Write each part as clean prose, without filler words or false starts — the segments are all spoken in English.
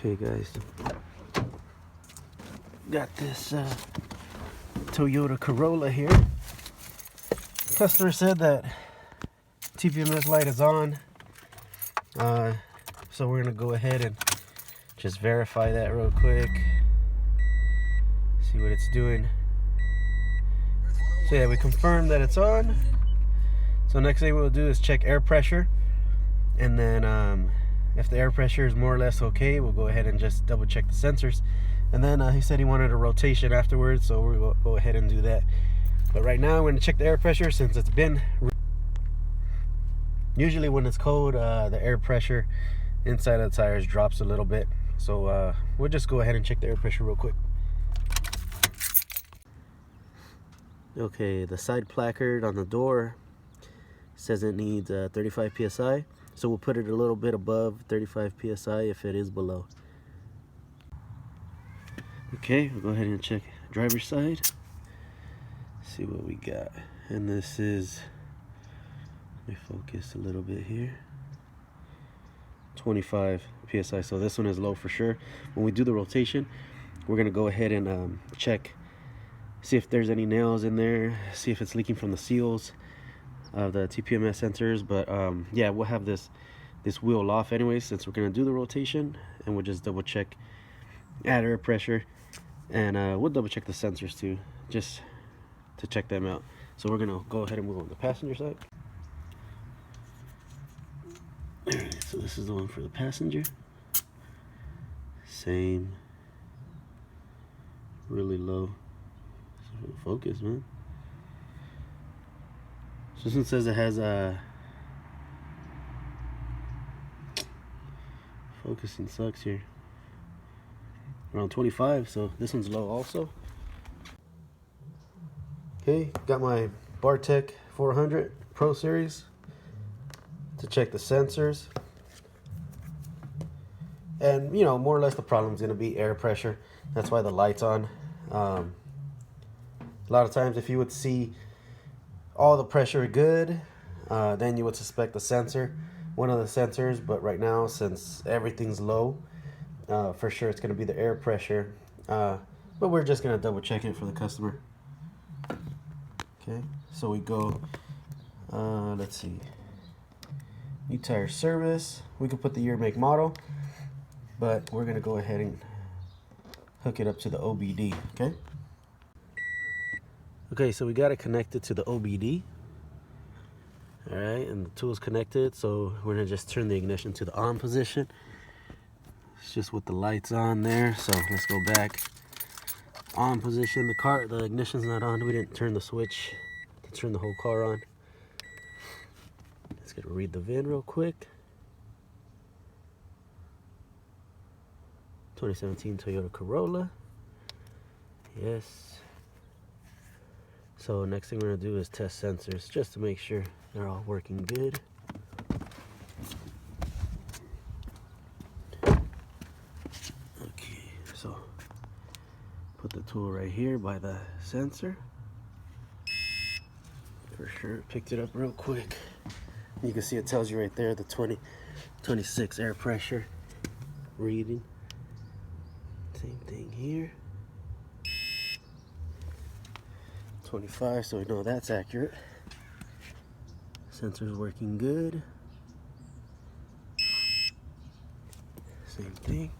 Okay guys, got this Toyota Corolla here. Customer said that TPMS light is on, so we're gonna go ahead and just verify that real quick, see what it's doing. So yeah, we confirmed that it's on. So next thing we'll do is check air pressure, and then if the air pressure is more or less okay, we'll go ahead and just double check the sensors. And then he said he wanted a rotation afterwards, so we'll go ahead and do that. But right now we're going to check the air pressure since it's been... Usually when it's cold, the air pressure inside of the tires drops a little bit. So we'll just go ahead and check the air pressure real quick. Okay, the side placard on the door says it needs 35 psi. So we'll put it a little bit above 35 psi if it is below. Okay, we'll go ahead and check driver's side. See what we got. And this is, let me focus a little bit here, 25 psi. So this one is low for sure. When we do the rotation, we're gonna go ahead and check, see if there's any nails in there, see if it's leaking from the seals of the TPMS sensors. But yeah, we'll have this wheel off anyway since we're gonna do the rotation, and we'll just double check add air pressure, and we'll double check the sensors too, just to check them out. So we're gonna go ahead and move on the passenger side. Alright, so this is the one for the passenger. Same, really low. Focus, man. So this one says it has a focusing sucks here, around 25, so this one's low also. Okay, got my Bartec 400 Pro Series to check the sensors, and you know, more or less the problem is going to be air pressure. That's why the light's on. A lot of times if you would see all the pressure good, then you would suspect the sensor, one of the sensors. But right now, since everything's low, for sure it's going to be the air pressure, but we're just going to double check it for the customer. Okay, so we go, let's see, new tire service. We could put the year, make, model, but we're going to go ahead and hook it up to the OBD. Okay, so we got it connected to the OBD. All right, and the tool's connected, so we're gonna just turn the ignition to the on position. It's just with the lights on there, so let's go back. On position, the ignition's not on. We didn't turn the switch to turn the whole car on. Let's get to read the VIN real quick. 2017 Toyota Corolla. Yes. So next thing we're gonna do is test sensors just to make sure they're all working good. Okay, so put the tool right here by the sensor. For sure, picked it up real quick. You can see it tells you right there the 26 air pressure reading. Same thing here. 25, so we know that's accurate. Sensor's working good. Same thing.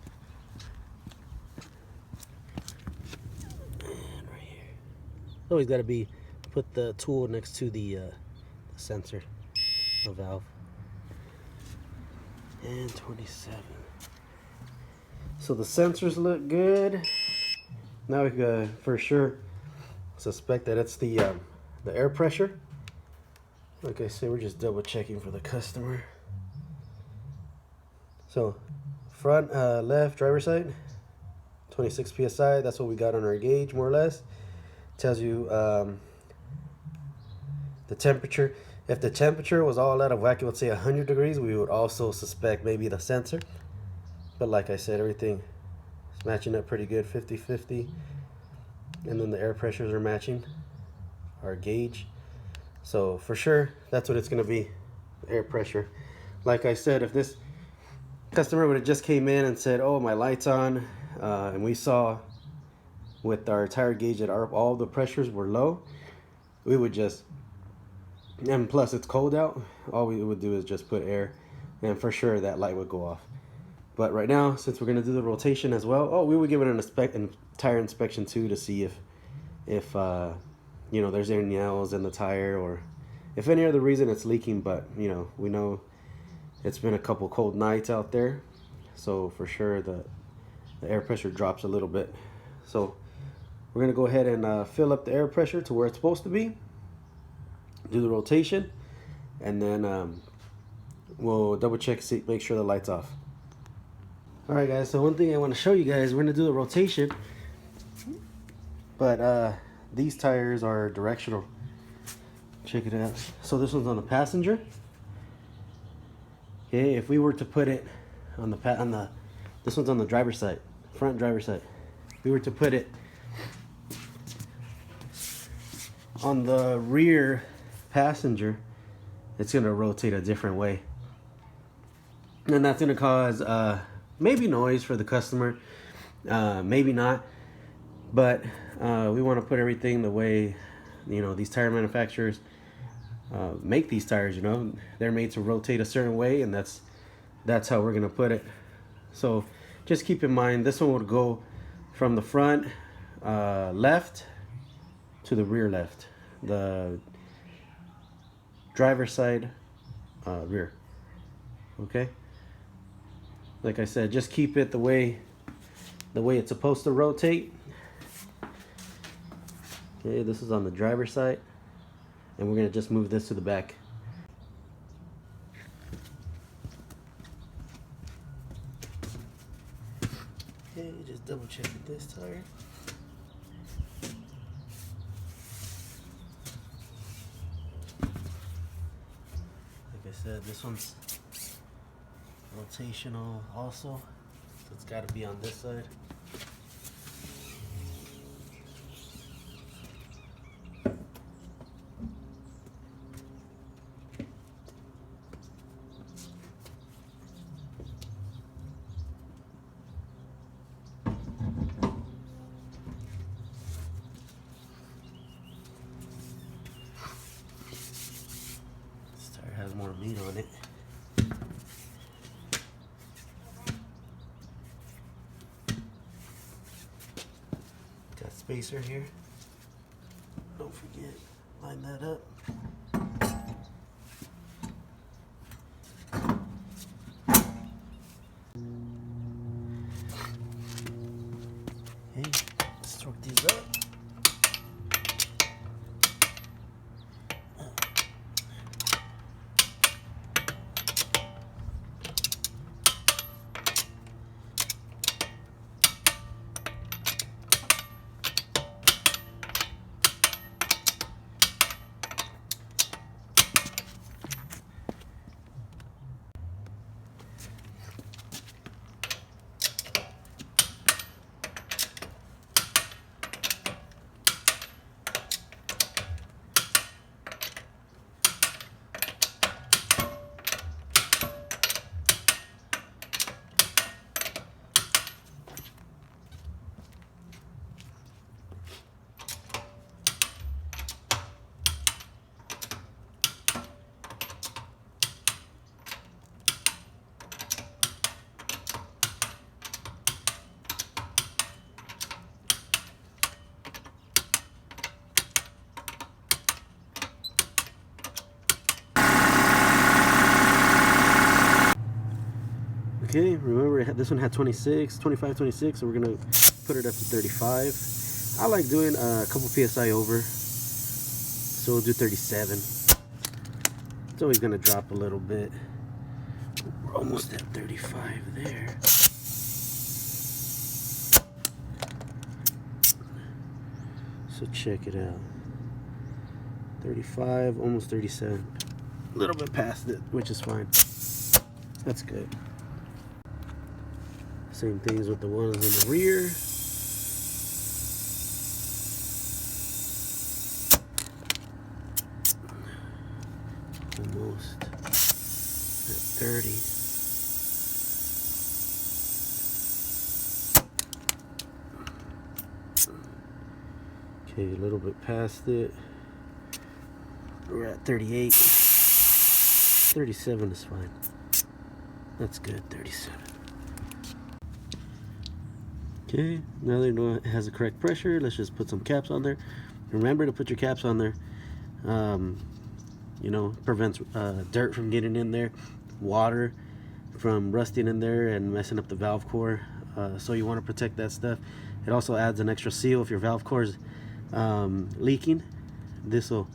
And right here. Always got to put the tool next to the sensor, the valve. And 27. So the sensors look good. Now we can for sure suspect that it's the air pressure. Like I said, we're just double checking for the customer. So front left driver's side, 26 psi. That's what we got on our gauge, more or less. Tells you the temperature. If the temperature was all out of whack, it would say 100 degrees. We would also suspect maybe the sensor. But like I said, everything is matching up pretty good, 50-50. And then the air pressures are matching our gauge. So for sure, that's what it's gonna be, air pressure. Like I said, if this Customer would have just came in and said, oh, my light's on, and we saw with our tire gauge that all the pressures were low, we would just, and plus it's cold out, all we would do is just put air, and for sure that light would go off. But right now, since we're going to do the rotation as well, we would give it an tire inspection too, to see if you know, there's any nails in the tire, or if any other reason it's leaking. But you know, we know it's been a couple cold nights out there, so for sure the air pressure drops a little bit. So we're gonna go ahead and fill up the air pressure to where it's supposed to be, do the rotation, and then we'll double check, make sure the light's off. All right, guys, so one thing I want to show you guys, we're gonna do the rotation, but these tires are directional. Check it out. So this one's on the passenger. Okay, if we were to put it on this one's on the driver's side, front driver's side. If we were to put it on the rear passenger, it's gonna rotate a different way, and that's gonna cause maybe noise for the customer, maybe not, but we want to put everything the way, you know, these tire manufacturers make these tires. You know, they're made to rotate a certain way, and that's how we're gonna put it. So just keep in mind, this one would go from the front left to the rear left, the driver's side rear. Okay, like I said, just keep it the way it's supposed to rotate. Okay, this is on the driver's side, and we're gonna just move this to the back. Okay, just double check this tire. Like I said, this one's rotational also, so it's got to be on this side. This tire has more meat on it. Got spacer here. Don't forget, line that up. Okay, let's torque these up. Okay, remember this one had 25, 26, so we're gonna put it up to 35. I like doing a couple PSI over, so we'll do 37. It's always gonna drop a little bit. We're almost at 35 there. So check it out. 35, almost 37. A little bit past it, which is fine. That's good. Same things with the ones in the rear. Almost at 30. Okay, a little bit past it. We're at 38. 37 is fine. That's good, 37. Okay, now that you know it has the correct pressure, let's just put some caps on there. Remember to put your caps on there. You know, prevents dirt from getting in there, water from rusting in there and messing up the valve core. So you want to protect that stuff. It also adds an extra seal if your valve core is leaking. This will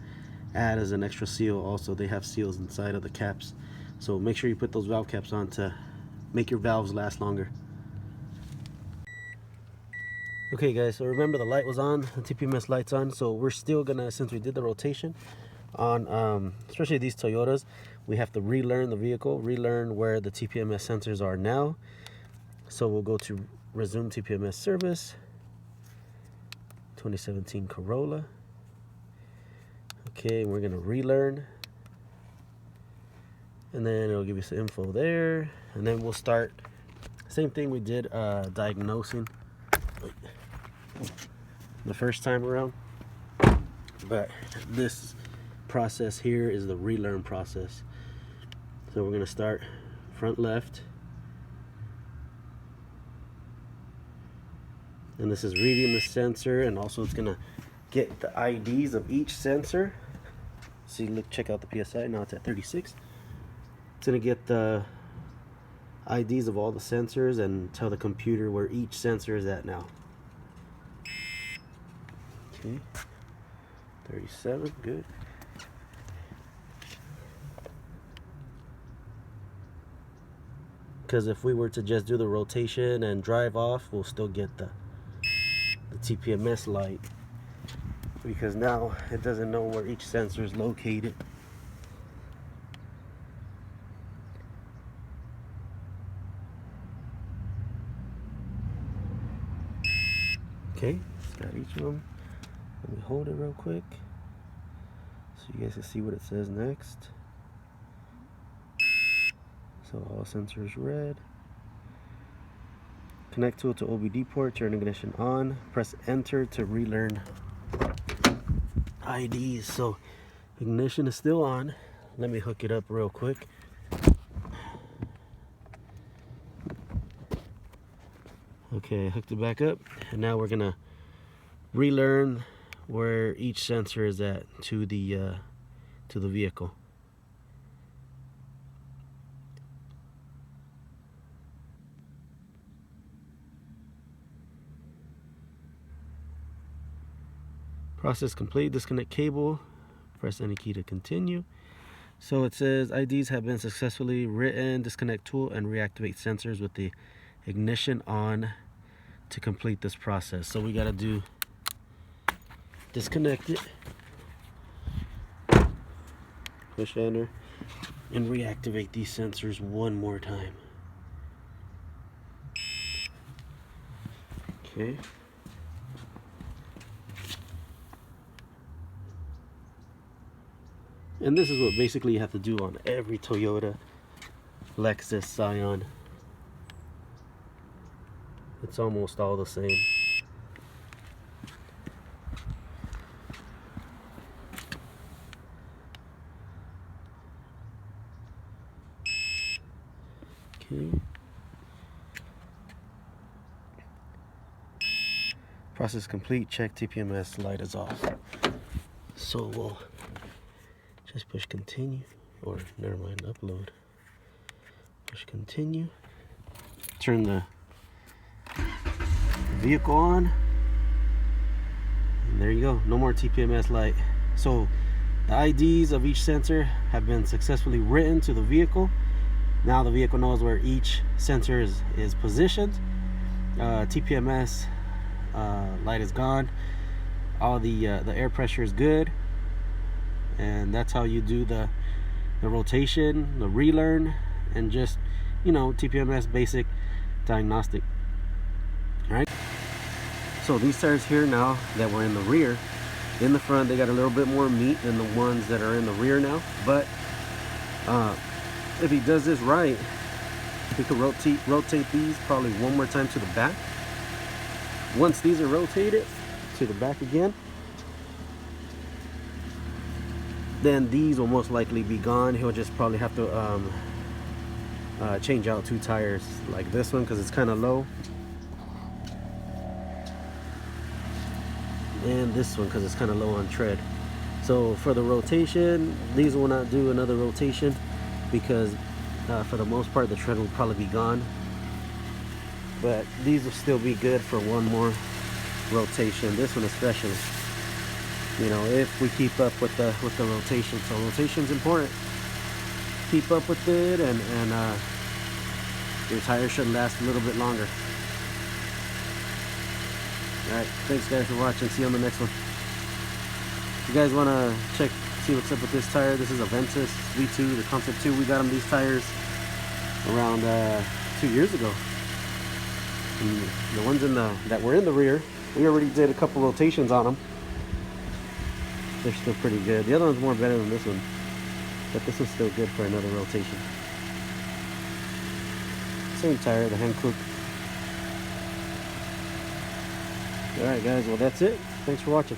add as an extra seal. Also, they have seals inside of the caps, so make sure you put those valve caps on to make your valves last longer. Okay guys, so remember the light was on, the TPMS light's on, so we're still gonna, since we did the rotation on especially these Toyotas, we have to relearn the vehicle, relearn where the TPMS sensors are now. So we'll go to resume TPMS service, 2017 Corolla. Okay, we're gonna relearn, and then it'll give you some info there, and then we'll start same thing we did diagnosing the first time around, but this process here is the relearn process. So we're gonna start front left, and this is reading the sensor, and also it's gonna get the IDs of each sensor. See, look, check out the PSI, now it's at 36. It's gonna get the IDs of all the sensors and tell the computer where each sensor is at now. Okay, 37, good. Because if we were to just do the rotation and drive off, we'll still get the TPMS light, because now it doesn't know where each sensor is located. Okay, it's got each of them. Let me hold it real quick so you guys can see what it says next. So all sensors red. Connect tool to OBD port, turn ignition on, press enter to relearn IDs. So ignition is still on. Let me hook it up real quick. Okay, I hooked it back up, and now we're gonna relearn where each sensor is at to the vehicle. Process complete. Disconnect cable. Press any key to continue. So it says IDs have been successfully written. Disconnect tool and reactivate sensors with the ignition on to complete this process. So we gotta do disconnect it, push enter, and reactivate these sensors one more time. Okay. And this is what basically you have to do on every Toyota, Lexus, Scion. It's almost all the same. Okay. Process complete. Check TPMS light is off. So we'll just push continue, or never mind, upload. Push continue. Turn the vehicle on, and there you go. No more TPMS light. So the IDs of each sensor have been successfully written to the vehicle. Now the vehicle knows where each sensor is positioned. TPMS light is gone. All the air pressure is good, and that's how you do the rotation, the relearn, and just, you know, TPMS basic diagnostic. All right. So these tires here now that were in the rear, in the front, they got a little bit more meat than the ones that are in the rear now. But if he does this right, he could rotate these probably one more time to the back. Once these are rotated to the back again, then these will most likely be gone. He'll just probably have to change out 2 tires like this one because it's kind of low, and this one because it's kind of low on tread. So for the rotation, these will not do another rotation because for the most part the tread will probably be gone, but these will still be good for one more rotation, this one especially, you know, if we keep up with the rotation. So rotation's important. Keep up with it, and your tires should last a little bit longer. Alright, thanks guys for watching. See you on the next one. If you guys want to see what's up with this tire, this is a Ventus V2, the Concept 2. We got them these tires around 2 years ago. And the ones that were in the rear, we already did a couple rotations on them. They're still pretty good. The other one's more better than this one, but this one's still good for another rotation. Same tire, the Hankook. Alright guys, well that's it. Thanks for watching.